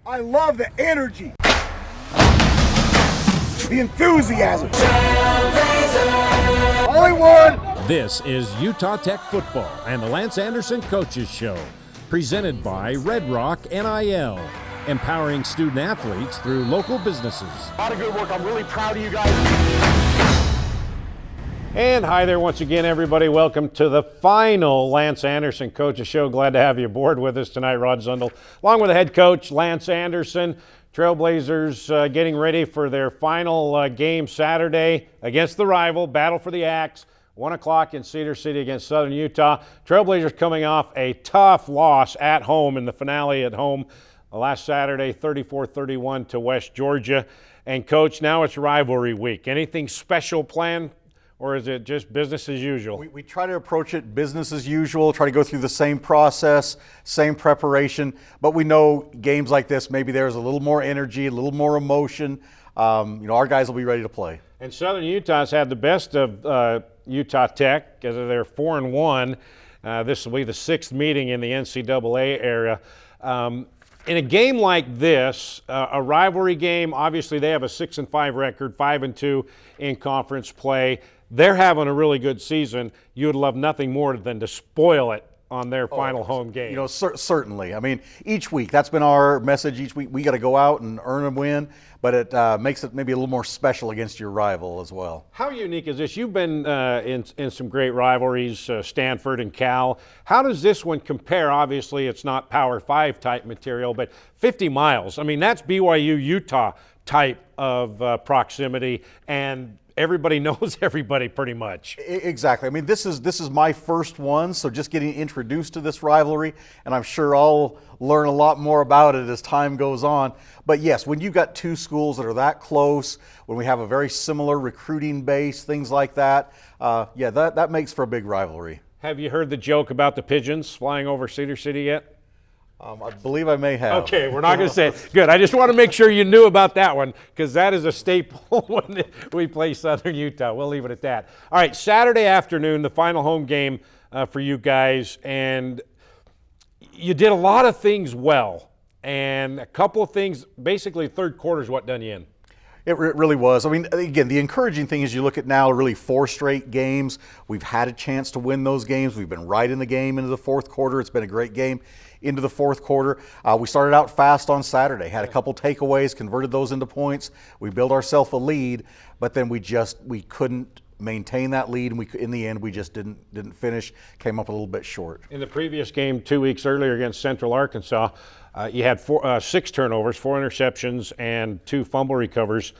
I love the energy, the enthusiasm. Only one. This is Utah Tech Football and the Lance Anderson Coaches Show, presented by Red Rock NIL, empowering student athletes through local businesses. A lot of good work. I'm really proud of you guys. And hi there once again, everybody. Welcome to the final Lance Anderson Coaches Show. Glad to have you aboard with us tonight, Rod Zundel, along with the head coach, Lance Anderson. Trailblazers getting ready for their final game Saturday against the rival, Battle for the Axe, 1 o'clock in Cedar City against Southern Utah. Trailblazers coming off a tough loss at home in the finale at home last Saturday, 34-31 to West Georgia. And, Coach, now it's rivalry week. Anything special planned? Or is it just business as usual? We try to approach it business as usual, try to go through the same process, same preparation, but we know games like this, maybe there's a little more energy, a little more emotion. Our guys will be ready to play. And Southern Utah's had the best of Utah Tech, as they're 4-1. This will be the 6th meeting in the NCAA era. In a game like this, a rivalry game, obviously they have a 6-5 record, 5-2 in conference play. They're having a really good season. You would love nothing more than to spoil it on their final home game. Certainly. I mean, each week, that's been our message each week. We got to go out and earn a win, but it makes it maybe a little more special against your rival as well. How unique is this? You've been in some great rivalries, Stanford and Cal. How does this one compare? Obviously, it's not Power 5 type material, but 50 miles. I mean, that's BYU-Utah type of proximity, and everybody knows everybody pretty much. Exactly. I mean, this is my first one, so just getting introduced to this rivalry, and I'm sure I'll learn a lot more about it as time goes on. But yes, when you've got two schools that are that close, when we have a very similar recruiting base, things like that, that makes for a big rivalry. Have you heard the joke about the pigeons flying over Cedar City yet? I believe I may have. Okay, we're not going to say it. Good. I just want to make sure you knew about that one, because that is a staple when we play Southern Utah. We'll leave it at that. All right, Saturday afternoon, the final home game for you guys, and you did a lot of things well, and a couple of things, basically third quarter is what done you in. It really was. I mean, again, the encouraging thing is you look at now really 4 straight games. We've had a chance to win those games. We've been right in the game into the fourth quarter. It's been a great game into the fourth quarter. We started out fast on Saturday, had a couple takeaways, converted those into points. We built ourselves a lead, but then we couldn't maintain that lead, and in the end we just didn't finish, came up a little bit short. In the previous game 2 weeks earlier against Central Arkansas, you had 6 turnovers, 4 interceptions, and 2 fumble recoveries.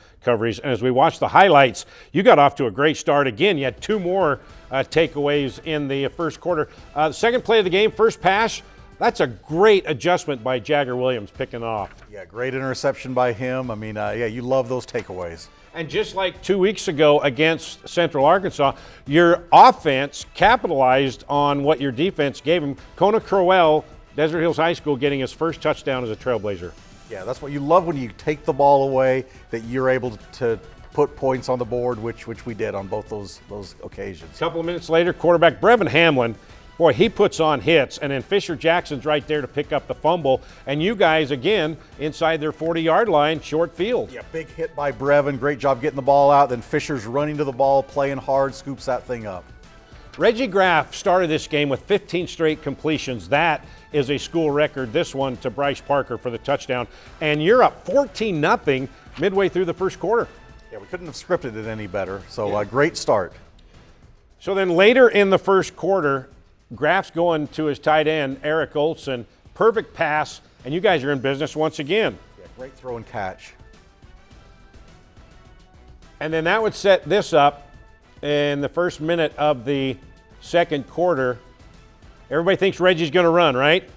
And as we watched the highlights, you got off to a great start again. You had 2 more takeaways in the first quarter. Second play of the game, first pass, that's a great adjustment by Jagger Williams picking off. Yeah, great interception by him. I mean, you love those takeaways. And just like 2 weeks ago against Central Arkansas, your offense capitalized on what your defense gave him. Kona Crowell, Desert Hills High School, getting his first touchdown as a Trailblazer. Yeah, that's what you love when you take the ball away, that you're able to put points on the board, which we did on both those occasions. A couple of minutes later, quarterback Brevin Hamlin, boy, he puts on hits, and then Fisher Jackson's right there to pick up the fumble, and you guys, again, inside their 40-yard line, short field. Yeah, big hit by Brevin, great job getting the ball out, then Fisher's running to the ball, playing hard, scoops that thing up. Reggie Graff started this game with 15 straight completions. That is a school record, this one to Bryce Parker for the touchdown, and you're up 14-0 midway through the first quarter. Yeah, we couldn't have scripted it any better, so great start. So then later in the first quarter, Graff's going to his tight end, Eric Olson. Perfect pass, and you guys are in business once again. Yeah, great throw and catch. And then that would set this up in the first minute of the second quarter. Everybody thinks Reggie's going to run, right?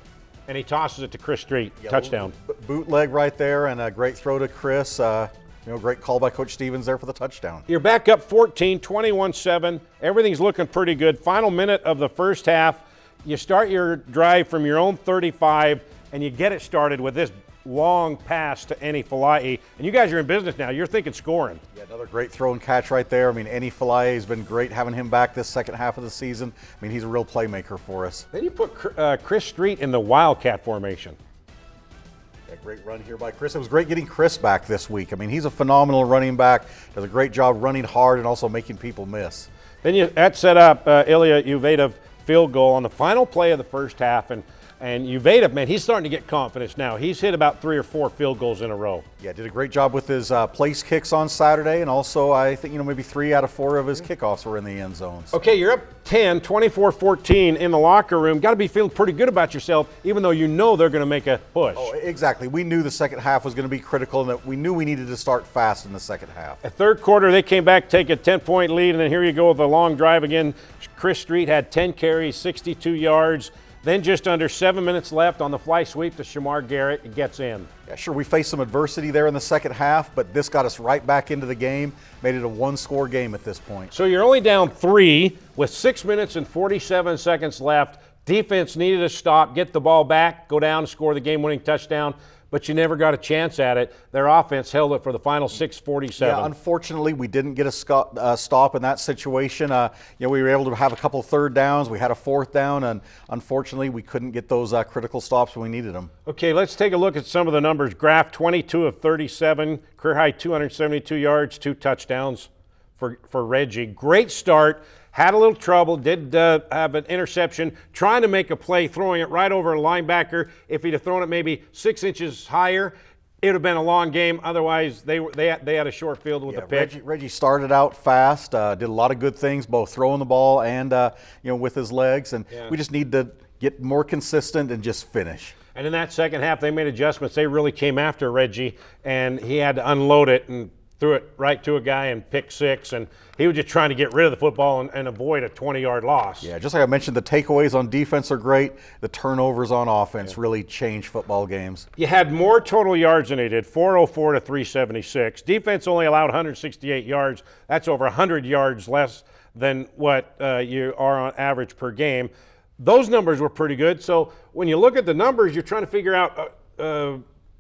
And he tosses it to Chris Street. Yeah, touchdown. Bootleg right there, and a great throw to Chris. Great call by Coach Stevens there for the touchdown. You're back up 14, 21-7. Everything's looking pretty good. Final minute of the first half. You start your drive from your own 35, and you get it started with this long pass to Eni Falai. And you guys are in business now. You're thinking scoring. Yeah, another great throw and catch right there. I mean, Eni Falai has been great having him back this second half of the season. I mean, he's a real playmaker for us. Then you put Chris Street in the Wildcat formation. A great run here by Chris. It was great getting Chris back this week. I mean, he's a phenomenal running back, does a great job running hard and also making people miss. Then that set up Ilya Uvadov field goal on the final play of the first half, and Uvadov, man, he's starting to get confidence now. He's hit about 3 or 4 field goals in a row. Yeah, did a great job with his place kicks on Saturday, and also I think maybe 3 out of 4 of his kickoffs were in the end zones. Okay, you're up 10, 24-14 in the locker room. Got to be feeling pretty good about yourself, even though you know they're going to make a push. Oh, exactly. We knew the second half was going to be critical, and that we knew we needed to start fast in the second half. The third quarter, they came back, take a 10-point lead, and then here you go with a long drive again. Chris Street had 10 carries, 62 yards. Then just under 7 minutes left on the fly sweep to Shamar Garrett gets in. Yeah, sure, we faced some adversity there in the second half, but this got us right back into the game, made it a one-score game at this point. So you're only down 3 with 6 minutes and 47 seconds left. Defense needed a stop, get the ball back, go down, score the game-winning touchdown, but you never got a chance at it. Their offense held it for the final 6:47. Yeah, unfortunately, we didn't get a stop in that situation. We were able to have a couple third downs. We had a fourth down, and unfortunately, we couldn't get those critical stops when we needed them. Okay, let's take a look at some of the numbers. Graf, 22 of 37, career high 272 yards, 2 touchdowns for Reggie. Great start. Had a little trouble, did have an interception, trying to make a play, throwing it right over a linebacker. If he'd have thrown it maybe 6 inches higher, it would have been a long game. Otherwise, they had a short field with the pick. Reggie started out fast, did a lot of good things, both throwing the ball and with his legs. And we just need to get more consistent and just finish. And in that second half, they made adjustments. They really came after Reggie, and he had to unload it and threw it right to a guy and pick 6, and he was just trying to get rid of the football and avoid a 20-yard loss. Yeah, just like I mentioned, the takeaways on defense are great. The turnovers on offense really change football games. You had more total yards than they did, 404 to 376. Defense only allowed 168 yards. That's over 100 yards less than what you are on average per game. Those numbers were pretty good. So when you look at the numbers, you're trying to figure out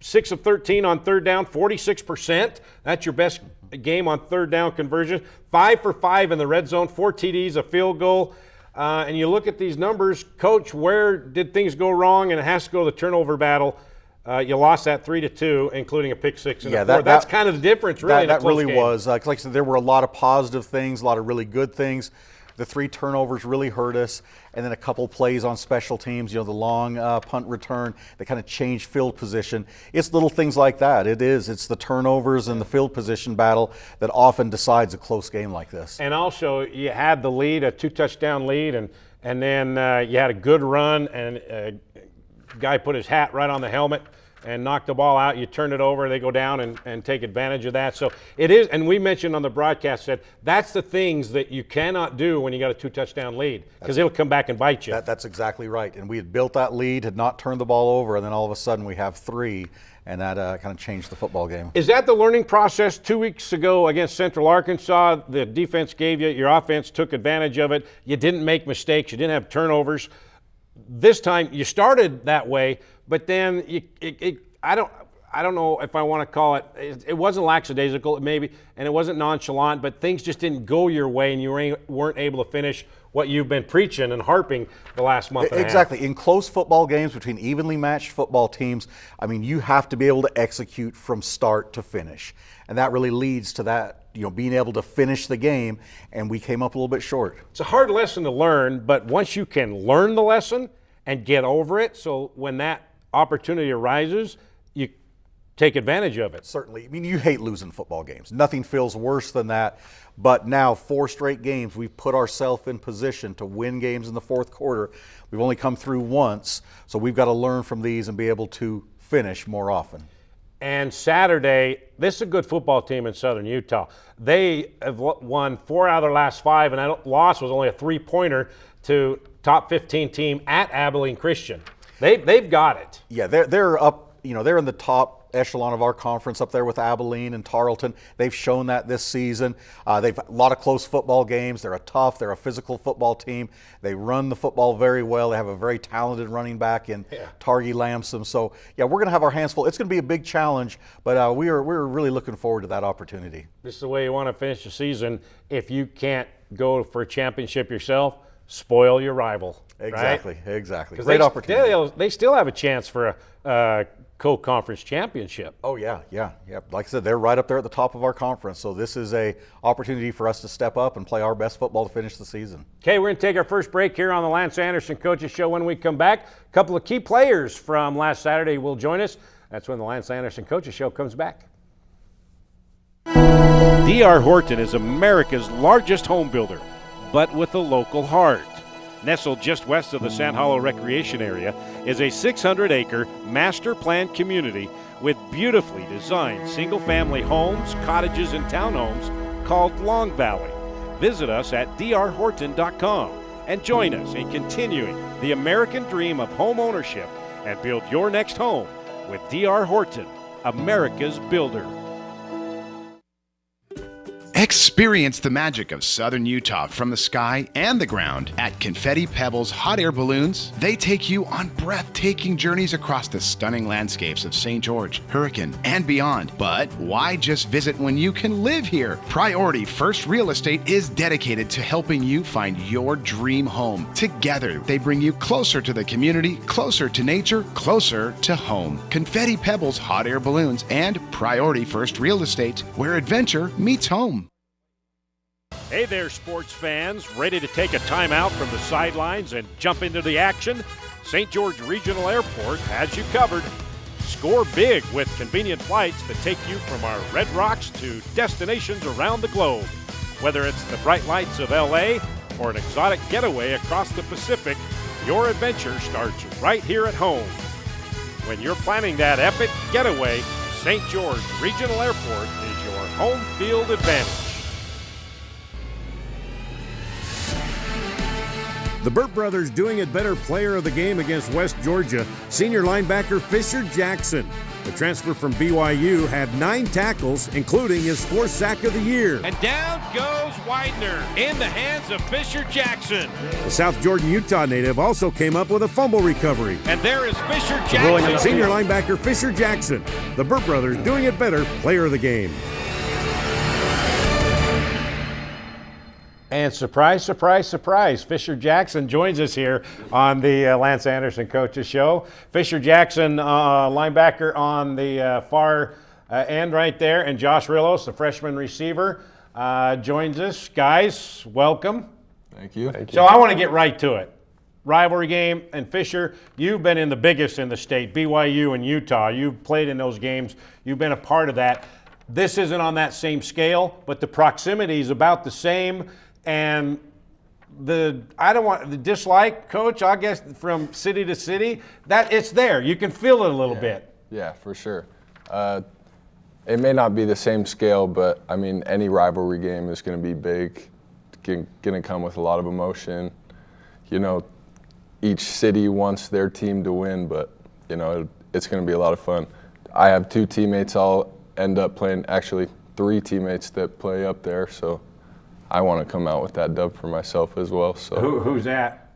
6 of 13 on third down, 46%. That's your best game on third down conversion. 5 for 5 in the red zone, 4 TDs, a field goal. And you look at these numbers, Coach, where did things go wrong? And it has to go to the turnover battle. You lost that 3-2, including a pick 6 in the fourth. That's kind of the difference, really. That really was. Like I said, there were a lot of positive things, a lot of really good things. The 3 turnovers really hurt us, and then a couple plays on special teams, the long punt return that kind of changed field position. It's little things like that. It's the turnovers and the field position battle that often decides a close game like this. And also, you had the lead, a 2-touchdown lead, and then you had a good run, and a guy put his hat right on the helmet and knock the ball out. You turn it over, they go down and take advantage of that. So it is, and we mentioned on the broadcast that that's the things that you cannot do when you got a 2-touchdown lead, because it'll come back and bite you. That's exactly right. And we had built that lead, had not turned the ball over, and then all of a sudden we have 3, and that kind of changed the football game. Is that the learning process? 2 weeks ago against Central Arkansas, the defense gave you, your offense took advantage of it. You didn't make mistakes. You didn't have turnovers. This time you started that way, but then I don't know if I want to call it. It wasn't lackadaisical, maybe, and it wasn't nonchalant, but things just didn't go your way, and you weren't able to finish what you've been preaching and harping the last month and a half. Exactly. In close football games between evenly matched football teams, I mean, you have to be able to execute from start to finish, and that really leads to that. Being able to finish the game, and we came up a little bit short. It's a hard lesson to learn, but once you can learn the lesson and get over it, so when that opportunity arises, you take advantage of it. Certainly. I mean, you hate losing football games. Nothing feels worse than that. But now, 4 straight games, we've put ourselves in position to win games in the fourth quarter. We've only come through once, so we've got to learn from these and be able to finish more often. And Saturday, this is a good football team in Southern Utah. They have won 4 out of their last 5, and that loss was only a 3-pointer to top 15 team at Abilene Christian. They've got it. Yeah, they're up. They're in the top echelon of our conference up there with Abilene and Tarleton. They've shown that this season. They've a lot of close football games. They're a physical football team. They run the football very well. They have a very talented running back in Targi Lamson. So, yeah, we're going to have our hands full. It's going to be a big challenge, but we're really looking forward to that opportunity. This is the way you want to finish the season. If you can't go for a championship yourself, spoil your rival. Exactly, right? Exactly. Great opportunity. They still have a chance for a co-conference championship. Oh yeah. Like I said, they're right up there at the top of our conference. So this is a opportunity for us to step up and play our best football to finish the season. Okay, we're going to take our first break here on the Lance Anderson Coaches Show. When we come back, a couple of key players from last Saturday will join us. That's when the Lance Anderson Coaches Show comes back. D.R. Horton is America's largest home builder, but with a local heart. Nestled just west of the Sand Hollow Recreation Area is a 600-acre master planned community with beautifully designed single-family homes, cottages, and townhomes called Long Valley. Visit us at drhorton.com and join us in continuing the American dream of home ownership and build your next home with D.R. Horton, America's builder. Experience the magic of southern Utah from the sky and the ground at Confetti Pebbles Hot Air Balloons. They take you on breathtaking journeys across the stunning landscapes of St. George, Hurricane, and beyond. But why just visit when you can live here? Priority First Real Estate is dedicated to helping you find your dream home. Together, they bring you closer to the community, closer to nature, closer to home. Confetti Pebbles Hot Air Balloons and Priority First Real Estate, where adventure meets home. Hey there, sports fans. Ready to take a timeout from the sidelines and jump into the action? St. George Regional Airport has you covered. Score big with convenient flights that take you from our Red Rocks to destinations around the globe. Whether it's the bright lights of LA or an exotic getaway across the Pacific, your adventure starts right here at home. When you're planning that epic getaway, St. George Regional Airport is your home field advantage. The Burt brothers doing it better player of the game against West Georgia, senior linebacker Fisher Jackson. The transfer from BYU had 9 tackles, including his 4th sack of the year. And down goes Widener in the hands of Fisher Jackson. The South Jordan, Utah native also came up with a fumble recovery. And there is Fisher Jackson. Senior linebacker Fisher Jackson. The Burt brothers doing it better player of the game. And surprise, surprise, surprise, Fisher Jackson joins us here on the Lance Anderson Coaches Show. Fisher Jackson, linebacker on the far end right there, and Josh Rillos, the freshman receiver, joins us. Guys, welcome. Thank you. So I want to get right to it. Rivalry game, and Fisher, you've been in the biggest in the state, BYU and Utah. You've played in those games. You've been a part of that. This isn't on that same scale, but the proximity is about the same. And the dislike, Coach, I guess from city to city, that it's there. You can feel it a little bit. Yeah, for sure. It may not be the same scale, but I mean, any rivalry game is going to be big. Going to come with a lot of emotion. You know, each city wants their team to win, but you know, it's going to be a lot of fun. I have 2 teammates. I'll end up playing, actually 3 teammates that play up there, so I want to come out with that dub for myself as well. So who's that?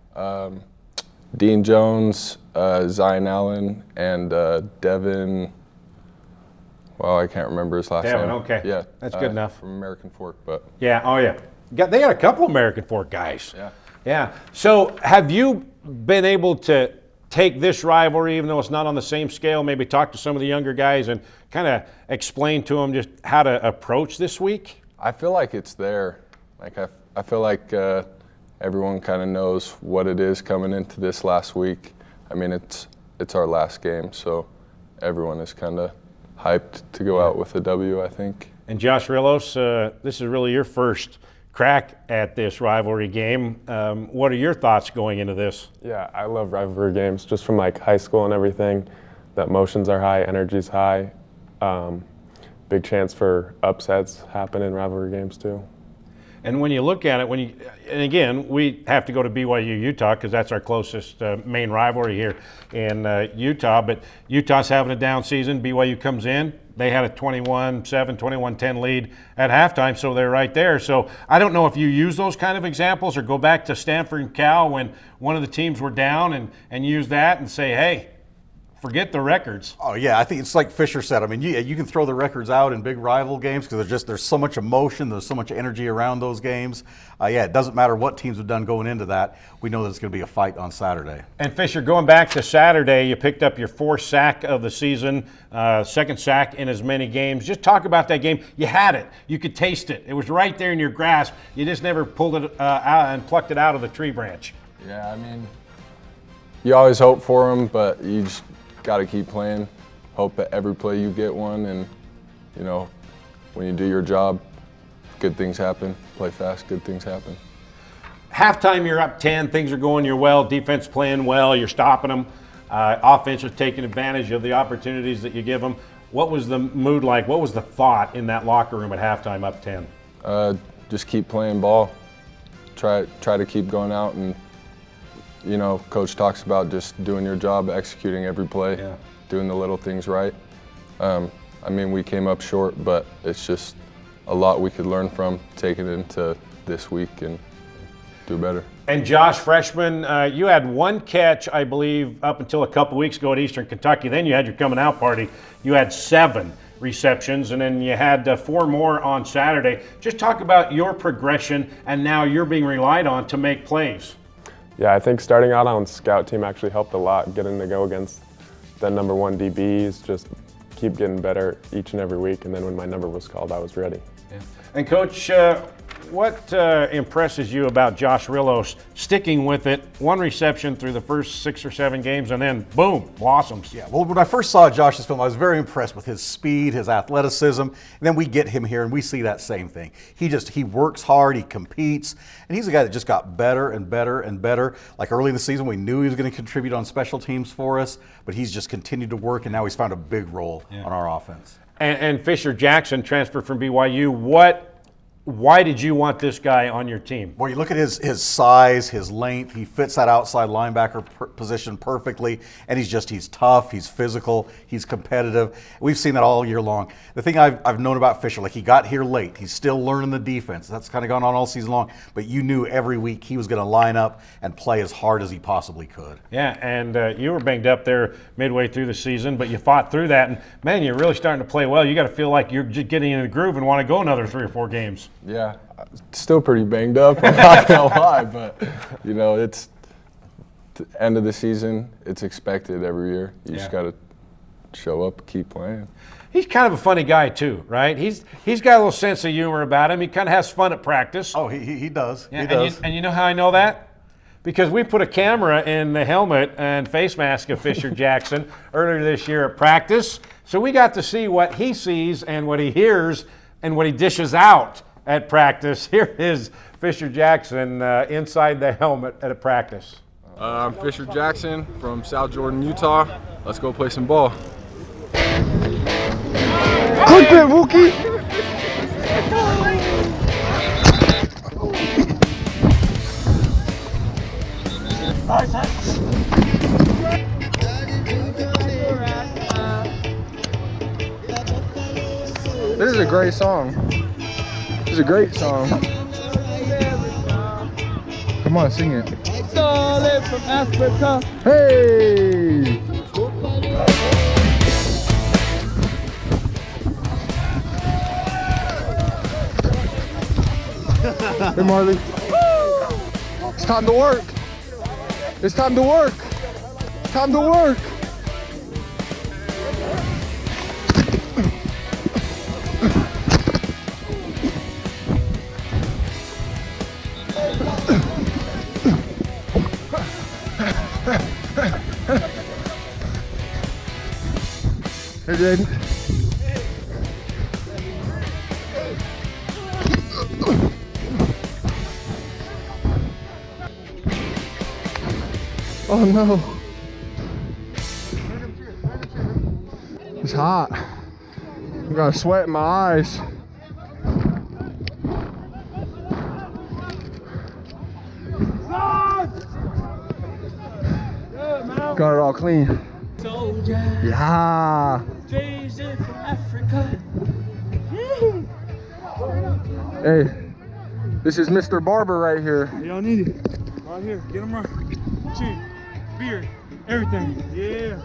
Dean Jones, Zion Allen, and Devin. Well, I can't remember his last Devin, name. okay. Yeah, that's good enough. From American Fork, but yeah, oh yeah, they got a couple American Fork guys. Yeah. So have you been able to take this rivalry, even though it's not on the same scale, maybe talk to some of the younger guys and kind of explain to them just how to approach this week? I feel like it's there. Like I feel like everyone kind of knows what it is coming into this last week. I mean, it's our last game, so everyone is kind of hyped to go out with a W, I think. And Josh Rillos, this is really your first crack at this rivalry game. What are your thoughts going into this? Yeah, I love rivalry games just from like high school and everything. The emotions are high, energy's high. Big chance for upsets happen in rivalry games too. And when you look at it, and again, we have to go to BYU Utah because that's our closest main rivalry here in Utah. But Utah's having a down season. BYU comes in. They had a 21-7, 21-10 lead at halftime, so they're right there. So I don't know if you use those kind of examples or go back to Stanford and Cal when one of the teams were down and use that and say, hey, forget the records. Oh yeah, I think it's like Fisher said. I mean, you can throw the records out in big rival games because there's so much emotion, there's so much energy around those games. Yeah, it doesn't matter what teams have done going into that. We know that it's going to be a fight on Saturday. And Fisher, going back to Saturday, you picked up your 4th sack of the season, 2nd sack in as many games. Just talk about that game. You had it. You could taste it. It was right there in your grasp. You just never pulled it out and plucked it out of the tree branch. Yeah, I mean, you always hope for them, but you just got to keep playing. Hope that every play you get one, and you know, when you do your job, good things happen. Play fast, good things happen. Halftime, you're up 10. Things are going your well. Defense playing well. You're stopping them. Offense is taking advantage of the opportunities that you give them. What was the mood like? What was the thought in that locker room at halftime, up 10? Just keep playing ball. Try to keep going out, and you know, Coach talks about just doing your job, executing every play, doing the little things right. I mean, we came up short, but it's just a lot we could learn from, take it into this week and do better. And Josh, freshman, you had 1 catch, I believe, up until a couple weeks ago at Eastern Kentucky. Then you had your coming out party. You had 7 receptions, and then you had 4 more on Saturday. Just talk about your progression, and now you're being relied on to make plays. Yeah, I think starting out on scout team actually helped a lot, getting to go against the #1 DBs, just keep getting better each and every week, and then when my number was called, I was ready. Yeah. And Coach, what impresses you about Josh Rillos sticking with it, 1 reception through the first 6 or 7 games, and then boom, blossoms? Yeah, well, when I first saw Josh's film, I was very impressed with his speed, his athleticism, and then we get him here and we see that same thing. He works hard, he competes, and he's a guy that just got better and better and better. Like early in the season, we knew he was going to contribute on special teams for us, but he's just continued to work, and now he's found a big role on our offense. And Fisher Jackson transferred from BYU. Why did you want this guy on your team? Well, you look at his size, his length. He fits that outside linebacker position perfectly, and he's tough, he's physical, he's competitive. We've seen that all year long. The thing I've known about Fisher, like he got here late. He's still learning the defense. That's kind of gone on all season long, but you knew every week he was going to line up and play as hard as he possibly could. Yeah, and you were banged up there midway through the season, but you fought through that, and man, you're really starting to play well. You got to feel like you're just getting in the groove and want to go another 3 or 4 games. Yeah, still pretty banged up, I'm not gonna lie, but you know, it's the end of the season, it's expected every year. You just gotta show up, keep playing. He's kind of a funny guy too, right? He's got a little sense of humor about him. He kind of has fun at practice. Oh, he does. Yeah, he does. And you know how I know that? Because we put a camera in the helmet and face mask of Fisher Jackson earlier this year at practice. So we got to see what he sees and what he hears and what he dishes out at practice. Here is Fisher Jackson inside the helmet at a practice. I'm Fisher Jackson from South Jordan, Utah. Let's go play some ball. Clip it, Wookie! This is a great song. This is a great song. Come on, sing it. Stolen from Africa. Hey! Hey, Marley. It's time to work. It's time to work. Time to work. Hey, Jaden. Oh no. It's hot. I got sweat in my eyes. Got it all clean. Soldier. Yeah. Jason from Africa. Hey, this is Mr. Barber right here. Y'all need it. Right here. Get him right. Chin, beard, everything. Yeah.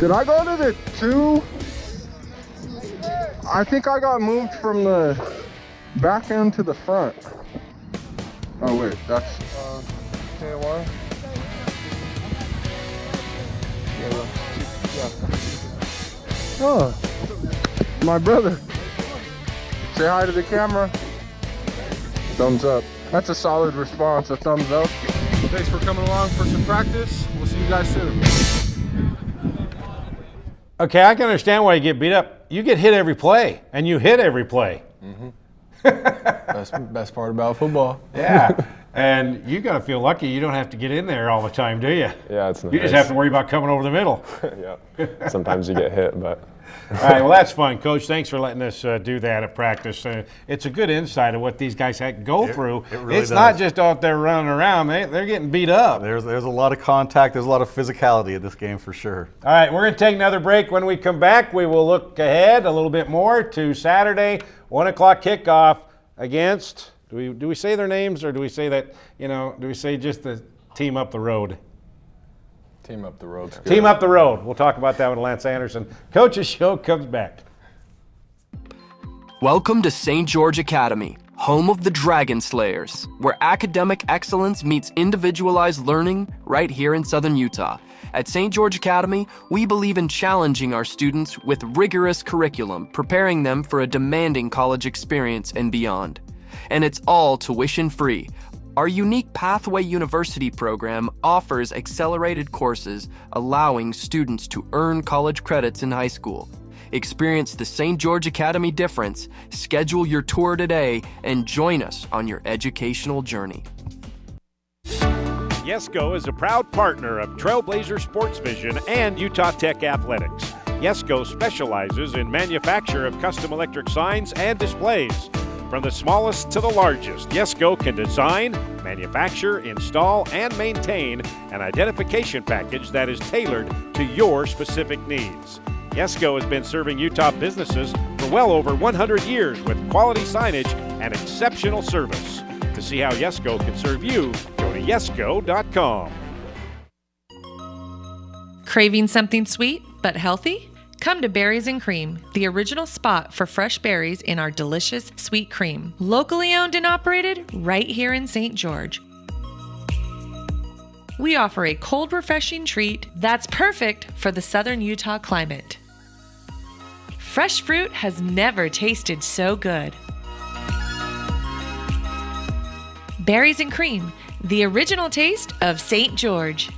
Did I go to the 2? I think I got moved from the back end to the front. Oh wait, that's KOR. Oh, my brother. Say hi to the camera. Thumbs up. That's a solid response, a thumbs up. Thanks for coming along for some practice. We'll see you guys soon. Okay, I can understand why you get beat up. You get hit every play, and you hit every play. Best part about football. Yeah, and you got to feel lucky you don't have to get in there all the time, do you? Yeah, it's nice. You just have to worry about coming over the middle. Yeah. Sometimes you get hit, but. All right, well, that's fun, Coach. Thanks for letting us do that at practice. It's a good insight of what these guys go through. It really it's does. not just out there running around. They're getting beat up. There's a lot of contact. There's a lot of physicality in this game for sure. All right, we're going to take another break. When we come back, we will look ahead a little bit more to Saturday, 1 o'clock kickoff against, do we say their names, or do we say that, do we say just the team up the road? Team up the road. Team up the road. We'll talk about that with Lance Anderson. Coach's Show comes back. Welcome to St. George Academy, home of the Dragon Slayers, where academic excellence meets individualized learning right here in Southern Utah. At St. George Academy, we believe in challenging our students with rigorous curriculum, preparing them for a demanding college experience and beyond. And it's all tuition free. Our unique Pathway University program offers accelerated courses, allowing students to earn college credits in high school. Experience the St. George Academy difference, schedule your tour today, and join us on your educational journey. Yesco is a proud partner of Trailblazer Sports Vision and Utah Tech Athletics. Yesco specializes in manufacture of custom electric signs and displays. From the smallest to the largest, Yesco can design, manufacture, install, and maintain an identification package that is tailored to your specific needs. Yesco has been serving Utah businesses for well over 100 years with quality signage and exceptional service. To see how Yesco can serve you, go to yesco.com. Craving something sweet but healthy? Come to Berries and Cream, the original spot for fresh berries in our delicious sweet cream. Locally owned and operated right here in St. George. We offer a cold, refreshing treat that's perfect for the southern Utah climate. Fresh fruit has never tasted so good. Berries and Cream, the original taste of St. George.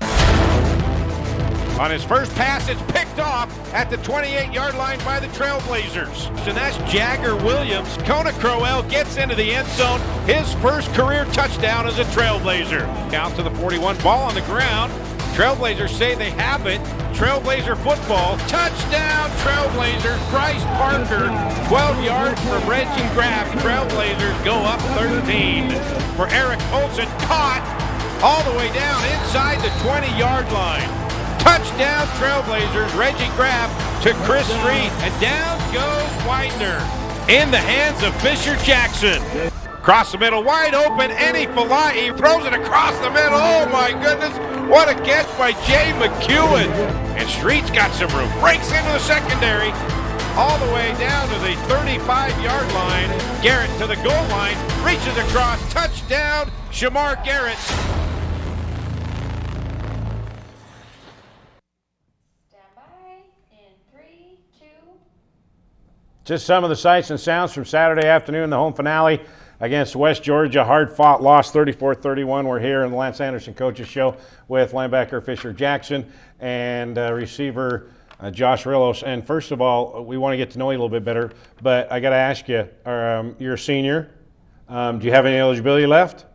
On his first pass, it's picked off at the 28-yard line by the Trailblazers. And that's Jagger Williams. Kona Crowell gets into the end zone. His first career touchdown as a Trailblazer. Out to the 41, ball on the ground. Trailblazers say they have it. Trailblazer football. Touchdown, Trailblazer. Bryce Parker, 12 yards from Reggie Graff. Trailblazers go up 13. For Eric Olson, caught all the way down inside the 20-yard line. Touchdown, Trailblazers. Reggie Graff to Chris Street, and down goes Widener. In the hands of Fisher Jackson. Across the middle, wide open, Eddie Falai throws it across the middle. Oh my goodness, what a catch by Jay McEwen. And Street's got some room, breaks into the secondary, all the way down to the 35-yard line. Garrett to the goal line, reaches across, touchdown, Shamar Garrett. Just some of the sights and sounds from Saturday afternoon, the home finale against West Georgia. Hard-fought loss, 34-31. We're here in the Lance Anderson Coaches Show with linebacker Fisher Jackson and receiver Josh Rillos. And first of all, we want to get to know you a little bit better, but I got to ask you, you're a senior. Do you have any eligibility left?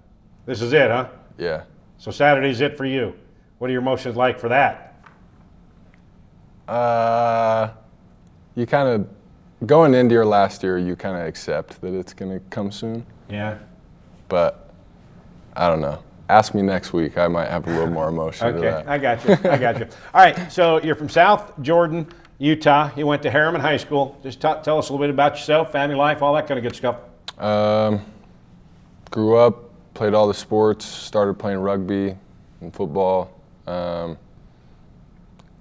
This is it, huh? Yeah. So Saturday's it for you. What are your emotions like for that? You kind of, going into your last year, you kind of accept that it's going to come soon. Yeah. But I don't know. Ask me next week. I might have a little more emotion to that. I got you. I got you. All right, so you're from South Jordan, Utah. You went to Harriman High School. Just tell us a little bit about yourself, family life, all that kind of good stuff. Grew up, played all the sports, started playing rugby and football.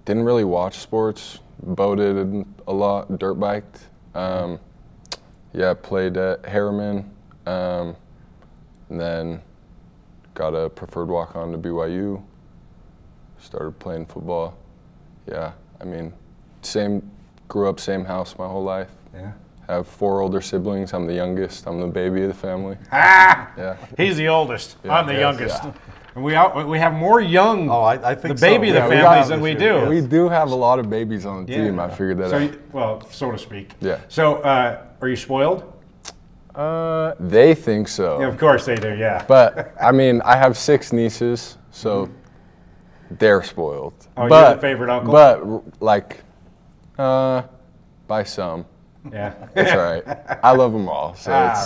didn't really watch sports. Boated a lot, dirt biked. Yeah, played at Harriman. And then got a preferred walk-on to BYU. Started playing football. Yeah, I mean, grew up same house my whole life. Yeah. Have 4 older siblings. I'm the youngest. I'm the baby of the family. Ah! Yeah. He's the oldest. Yeah, I'm the yes, youngest. yeah. And we have more young I think the baby of the families than we do. We do have a lot of babies on the team. I figured that out. Well, so to speak. Yeah. So, are you spoiled? They think so. Yeah, of course they do, yeah. But, I mean, I have 6 nieces, so they're spoiled. Oh, you're the favorite uncle? But, like, by some. Yeah. It's all right. I love them all, so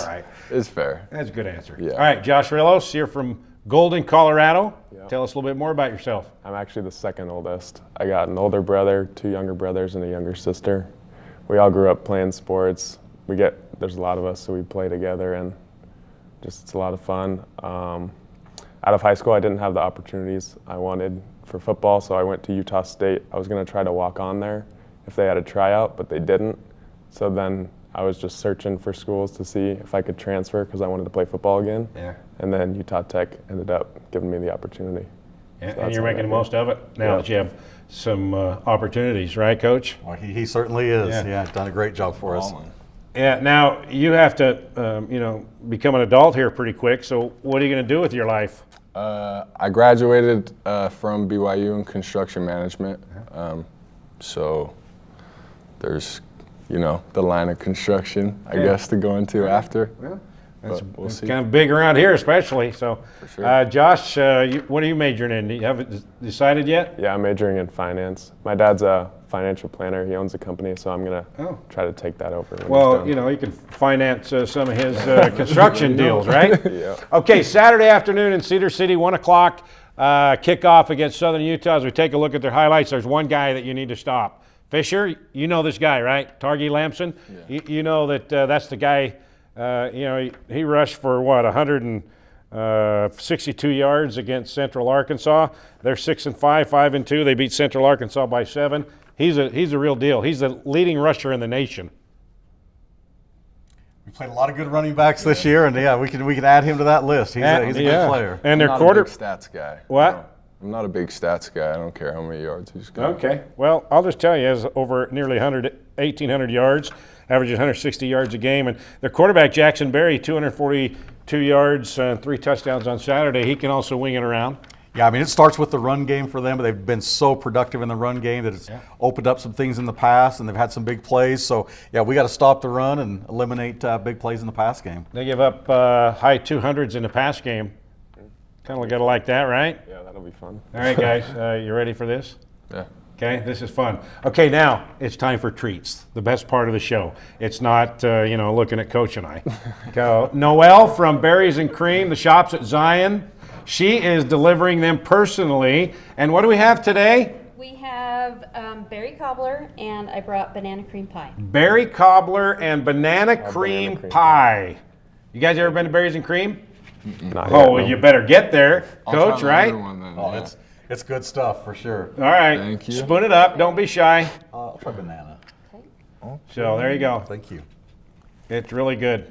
it's fair. That's a good answer. Yeah. All right, Josh Rillos, you're from Golden, Colorado. Yeah. Tell us a little bit more about yourself. I'm actually the second oldest. I got an older brother, 2 younger brothers, and a younger sister. We all grew up playing sports. There's a lot of us, so we play together, and it's a lot of fun. Out of high school, I didn't have the opportunities I wanted for football, so I went to Utah State. I was going to try to walk on there if they had a tryout, but they didn't. So then I was just searching for schools to see if I could transfer because I wanted to play football again. Yeah. And then Utah Tech ended up giving me the opportunity. Yeah, so and you're making the most of it now that you have some opportunities, right, Coach? Well, he certainly is. Yeah, done a great job for us. Yeah, now you have to, become an adult here pretty quick. So what are you going to do with your life? I graduated from BYU in construction management. So there's, the line of construction, I guess, to go into after. Yeah. We'll see. Kind of big around here, especially. So, for sure. Josh, what are you majoring in? You haven't decided yet? Yeah, I'm majoring in finance. My dad's a financial planner. He owns a company, so I'm going to try to take that over. Well, you can finance some of his construction deals, right? Yeah. Okay, Saturday afternoon in Cedar City, 1 o'clock, kickoff against Southern Utah. As we take a look at their highlights, there's one guy that you need to stop. Fisher, you know this guy, right? Targi Lamson. Yeah. You know that that's the guy. He rushed for 162 yards against Central Arkansas. They're 6-5, 5-2. They beat Central Arkansas by 7. He's a real deal. He's the leading rusher in the nation. We played a lot of good running backs this year, and we can add him to that list. He's a good player. And their I'm not a big stats guy. What? I'm not a big stats guy. I don't care how many yards he's got. Okay. Well, I'll just tell you, he has over nearly 1,800 yards, averages 160 yards a game. And their quarterback, Jackson Berry, 242 yards, 3 touchdowns on Saturday. He can also wing it around. Yeah, I mean, it starts with the run game for them, but they've been so productive in the run game that it's opened up some things in the past, and they've had some big plays. So, we got to stop the run and eliminate big plays in the pass game. They give up high 200s in the pass game. Kind of got to like that, right? Yeah, that'll be fun. All right, guys, you ready for this? Yeah. Okay, this is fun. Okay, now it's time for treats, the best part of the show. It's not, looking at Coach and I. Noelle from Berries and Cream, the shops at Zion. She is delivering them personally. And what do we have today? We have berry cobbler, and I brought banana cream pie. Berry cobbler and banana cream pie. You guys ever been to Berries and Cream? Not well, yet, no. you better get there, Coach, right? It's good stuff for sure. All right. Thank you. Spoon it up. Don't be shy. I'll try banana. So there you go. Thank you. It's really good.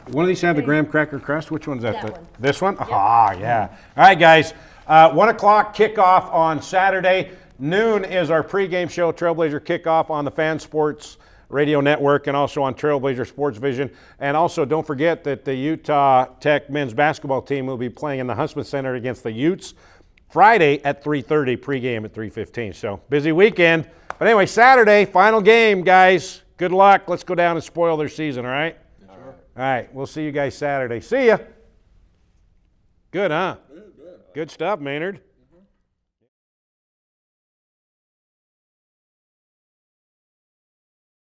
One of these have the graham cracker crust. Which one's that? That one. This one? Yep. Ah, yeah. All right, guys. 1 o'clock kickoff on Saturday. Noon is our pregame show, Trailblazer Kickoff on the Fan Sports Radio Network and also on Trailblazer Sports Vision. And also don't forget that the Utah Tech men's basketball team will be playing in the Huntsman Center against the Utes Friday at 3:30, pregame at 3:15. So busy weekend. But anyway, Saturday, final game, guys. Good luck. Let's go down and spoil their season, all right? Sure. All right, we'll see you guys Saturday. See ya. Good, huh? Good stuff, Maynard.